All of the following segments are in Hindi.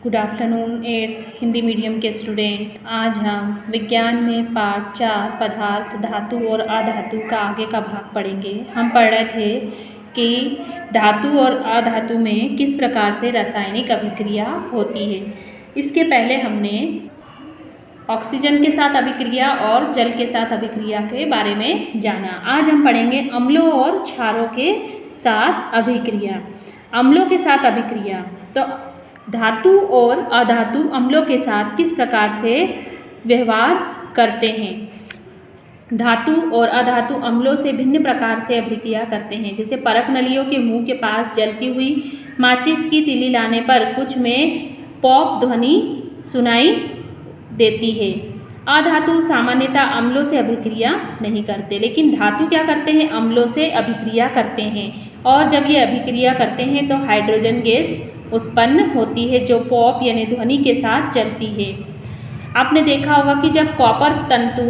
Good afternoon eighth Hindi medium के स्टूडेंट। आज हम विज्ञान में पार्ट 4 पदार्थ, धातु और अधातु का आगे का भाग पढ़ेंगे। हम पढ़ रहे थे कि धातु और अधातु में किस प्रकार से रासायनिक अभिक्रिया होती है। इसके पहले हमने ऑक्सीजन के साथ अभिक्रिया और जल के साथ अभिक्रिया के बारे में जाना। आज हम पढ़ेंगे अम्लों और क्षारों के साथ अभिक्रिया। अम्लों के साथ अभिक्रिया तो धातु और अधातु अम्लों के साथ किस प्रकार से व्यवहार करते हैं। धातु और अधातु अम्लों से भिन्न प्रकार से अभिक्रिया करते हैं। जैसे परख नलियों के मुंह के पास जलती हुई माचिस की तीली लाने पर कुछ में पॉप ध्वनि सुनाई देती है। अधातु सामान्यतः अम्लों से अभिक्रिया नहीं करते, लेकिन धातु क्या करते हैं, अम्लों से अभिक्रिया करते हैं। और जब ये अभिक्रिया करते हैं तो हाइड्रोजन गैस उत्पन्न होती है जो पॉप यानी ध्वनि के साथ चलती है। आपने देखा होगा कि जब कॉपर तंतु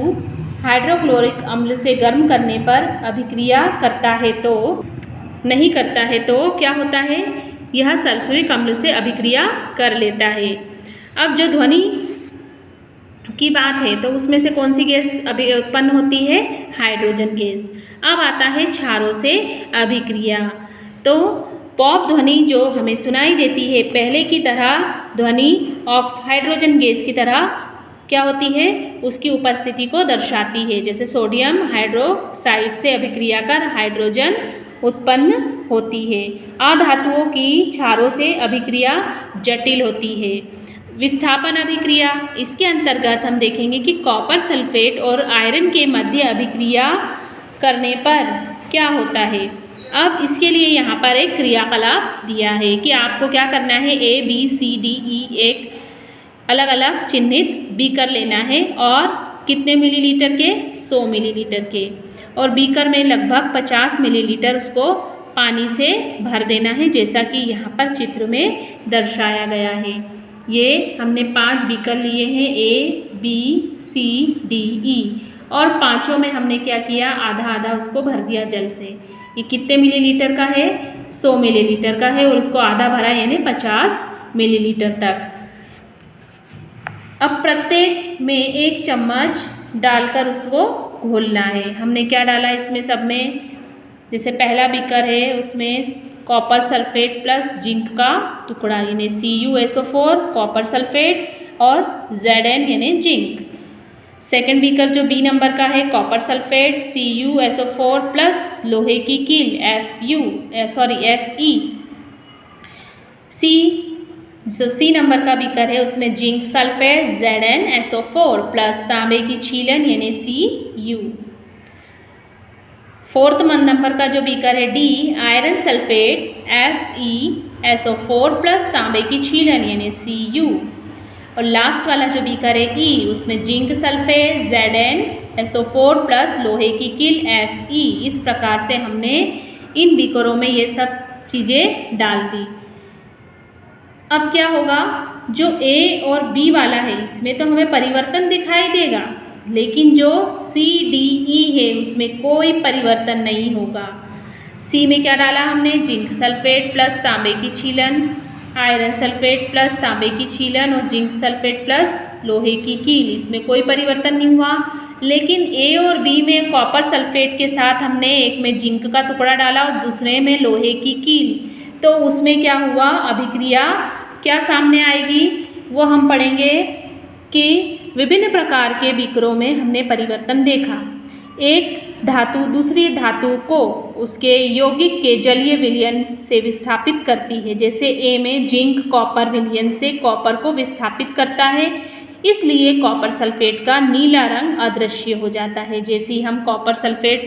हाइड्रोक्लोरिक अम्ल से गर्म करने पर अभिक्रिया करता है तो नहीं करता है तो क्या होता है, यह सल्फ्यूरिक अम्ल से अभिक्रिया कर लेता है। अब जो ध्वनि की बात है तो उसमें से कौन सी गैस उत्पन्न होती है, हाइड्रोजन गैस। अब आता है क्षारों से अभिक्रिया। तो पॉप ध्वनि जो हमें सुनाई देती है पहले की तरह ध्वनि हाइड्रोजन गैस की तरह क्या होती है, उसकी उपस्थिति को दर्शाती है। जैसे सोडियम हाइड्रोक्साइड से अभिक्रिया कर हाइड्रोजन उत्पन्न होती है। अधातुओं की क्षारों से अभिक्रिया जटिल होती है। विस्थापन अभिक्रिया, इसके अंतर्गत हम देखेंगे कि कॉपर सल्फेट और आयरन के मध्य अभिक्रिया करने पर क्या होता है। अब इसके लिए यहाँ पर एक क्रियाकलाप दिया है कि आपको क्या करना है, A B C D E एक अलग अलग चिन्हित बीकर लेना है और कितने मिलीलीटर के, 100 मिलीलीटर के, और बीकर में लगभग 50 मिलीलीटर उसको पानी से भर देना है, जैसा कि यहाँ पर चित्र में दर्शाया गया है। ये हमने 5 बीकर लिए हैं, A B C D E, और पाँचों में हमने क्या किया, आधा आधा उसको भर दिया जल से। ये कितने मिलीलीटर का है, 100 मिलीलीटर का है, और उसको आधा भरा यानी 50 मिलीलीटर तक। अब प्रत्येक में 1 चम्मच डालकर उसको घोलना है। हमने क्या डाला इसमें सब में, जैसे पहला बीकर है उसमें कॉपर सल्फेट प्लस जिंक का टुकड़ा यानी CuSO4 कॉपर सल्फेट और Zn यानी जिंक। सेकेंड बीकर जो B नंबर का है कॉपर सल्फेट CuSO4 प्लस लोहे की कील Fe। C नंबर का बीकर है उसमें जिंक सल्फेट ZnSO4 प्लस तांबे की छीलन यानी Cu। फोर्थ नंबर का जो बीकर है D iron sulphate FeSO4 plus तांबे की छीलन यानी Cu। और लास्ट वाला जो बीकर है E उसमें जिंक सल्फेट ZnSO4 प्लस लोहे की कील Fe। इस प्रकार से हमने इन बीकरों में ये सब चीज़ें डाल दी। अब क्या होगा, जो A और B वाला है इसमें तो हमें परिवर्तन दिखाई देगा, लेकिन जो C D E है उसमें कोई परिवर्तन नहीं होगा। C में क्या डाला हमने, जिंक सल्फेट प्लस तांबे की छीलन, आयरन सल्फेट प्लस तांबे की छीलन और जिंक सल्फेट प्लस लोहे की कील, इसमें कोई परिवर्तन नहीं हुआ। लेकिन A और B में कॉपर सल्फेट के साथ हमने एक में जिंक का टुकड़ा डाला और दूसरे में लोहे की कील, तो उसमें क्या हुआ, अभिक्रिया क्या सामने आएगी वो हम पढ़ेंगे कि विभिन्न प्रकार के बीकरों में हमने परिवर्तन देखा। एक धातु दूसरी धातु को उसके यौगिक के जलीय विलयन से विस्थापित करती है। जैसे A में जिंक कॉपर विलयन से कॉपर को विस्थापित करता है, इसलिए कॉपर सल्फेट का नीला रंग अदृश्य हो जाता है। जैसे हम कॉपर सल्फेट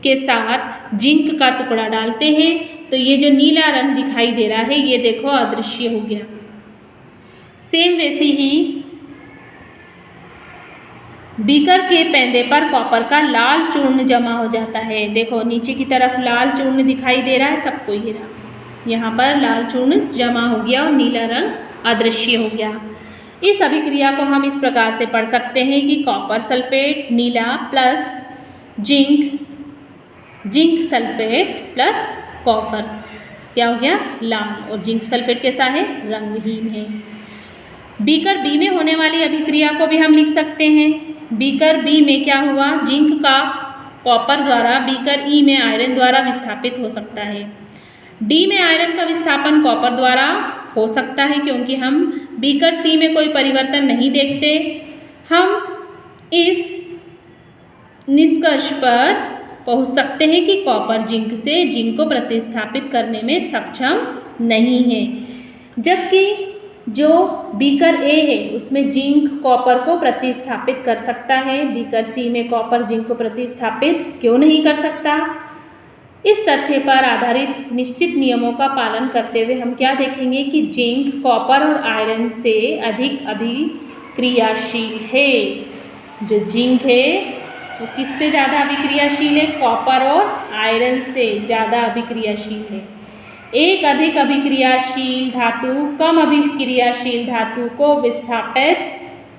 के साथ जिंक का टुकड़ा डालते हैं तो ये जो नीला रंग दिखाई दे रहा है ये देखो अदृश्य हो गया। सेम वैसी ही बीकर के पैंदे पर कॉपर का लाल चूर्ण जमा हो जाता है। देखो नीचे की तरफ लाल चूर्ण दिखाई दे रहा है सबको, ये रहा, यहाँ पर लाल चूर्ण जमा हो गया और नीला रंग अदृश्य हो गया। इस अभिक्रिया को हम इस प्रकार से पढ़ सकते हैं कि कॉपर सल्फेट नीला plus zinc sulphate plus copper क्या हो गया, लाल, और जिंक सल्फेट कैसा है, रंगहीन है। बीकर बी में होने वाली अभिक्रिया को भी हम लिख सकते हैं। बीकर बी में क्या हुआ, जिंक का कॉपर द्वारा बीकर ई में आयरन द्वारा विस्थापित हो सकता है। डी में आयरन का विस्थापन कॉपर द्वारा हो सकता है क्योंकि हम बीकर सी में कोई परिवर्तन नहीं देखते। हम इस निष्कर्ष पर पहुंच सकते हैं कि कॉपर जिंक से जिंक को प्रतिस्थापित करने में सक्षम नहीं है, जबकि जो बीकर ए है उसमें जिंक कॉपर को प्रतिस्थापित कर सकता है। बीकर सी में कॉपर जिंक को प्रतिस्थापित क्यों नहीं कर सकता? इस तथ्य पर आधारित निश्चित नियमों का पालन करते हुए हम क्या देखेंगे कि जिंक कॉपर और आयरन से अधिक अभिक्रियाशील है। जो जिंक है वो किससे ज़्यादा अभिक्रियाशील है? कॉपर और आयरन से ज़्यादा अभिक्रियाशील है। एक अधिक अभिक्रियाशील धातु कम अभिक्रियाशील धातु को विस्थापित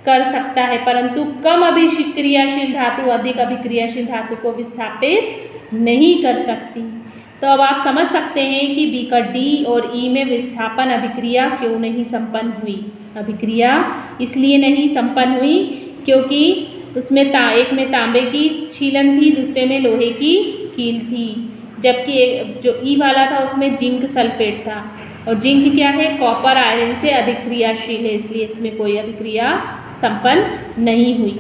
कर सकता है, परंतु कम अभिक्रियाशील धातु अधिक अभिक्रियाशील धातु को विस्थापित नहीं कर सकती। तो अब आप समझ सकते हैं कि बीकर डी और ई में विस्थापन अभिक्रिया क्यों नहीं संपन्न हुई। अभिक्रिया इसलिए नहीं संपन्न हुई क्योंकि उसमें एक में तांबे की छीलन थी, दूसरे में लोहे की कील थी, जबकि जो ई वाला था उसमें जिंक सल्फेट था, और जिंक क्या है? कॉपर आयरन से अधिक क्रियाशील है, इसलिए इसमें कोई अभिक्रिया संपन्न नहीं हुई।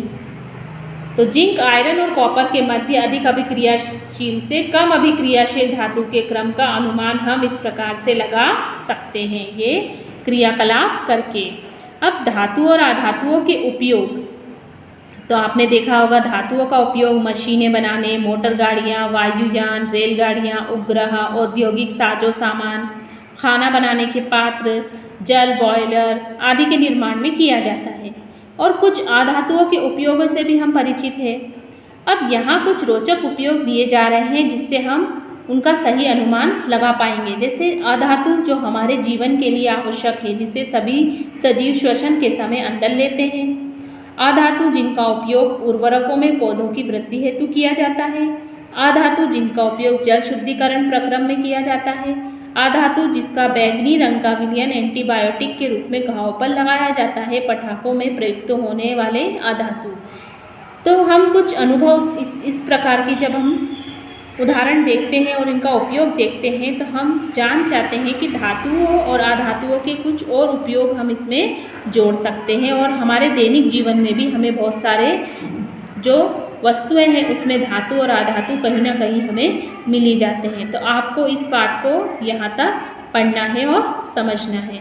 तो जिंक आयरन और कॉपर के मध्य अधिक अभिक्रियाशील से कम अभिक्रियाशील धातु के क्रम का अनुमान हम इस प्रकार से लगा सकते हैं, ये क्रियाकलाप करके। अब धातु और अधातुओं के उपयोग, तो आपने देखा होगा धातुओं का उपयोग मशीनें बनाने, मोटर गाड़ियाँ, वायुयान, रेलगाड़ियाँ, उपग्रह, औद्योगिक साजो सामान, खाना बनाने के पात्र, जल बॉयलर आदि के निर्माण में किया जाता है, और कुछ अधातुओं के उपयोगों से भी हम परिचित हैं। अब यहाँ कुछ रोचक उपयोग दिए जा रहे हैं जिससे हम उनका सही अनुमान लगा पाएंगे। जैसे अधातु जो हमारे जीवन के लिए आवश्यक है, जिसे सभी सजीव श्वसन के समय अंदर लेते हैं। अधातु जिनका उपयोग उर्वरकों में पौधों की वृद्धि हेतु किया जाता है। अधातु जिनका उपयोग जल शुद्धिकरण प्रक्रम में किया जाता है। अधातु जिसका बैंगनी रंग का विलयन एंटीबायोटिक के रूप में घाव पर लगाया जाता है। पटाखों में प्रयुक्त होने वाले अधातु। तो हम कुछ अनुभव इस प्रकार की जब हम उदाहरण देखते हैं और इनका उपयोग देखते हैं तो हम जान जाते हैं कि धातुओं और अधातुओं के कुछ और उपयोग हम इसमें जोड़ सकते हैं, और हमारे दैनिक जीवन में भी हमें बहुत सारे जो वस्तुएं हैं उसमें धातु और अधातु कहीं ना कहीं हमें मिल ही जाते हैं। तो आपको इस पाठ को यहाँ तक पढ़ना है और समझना है।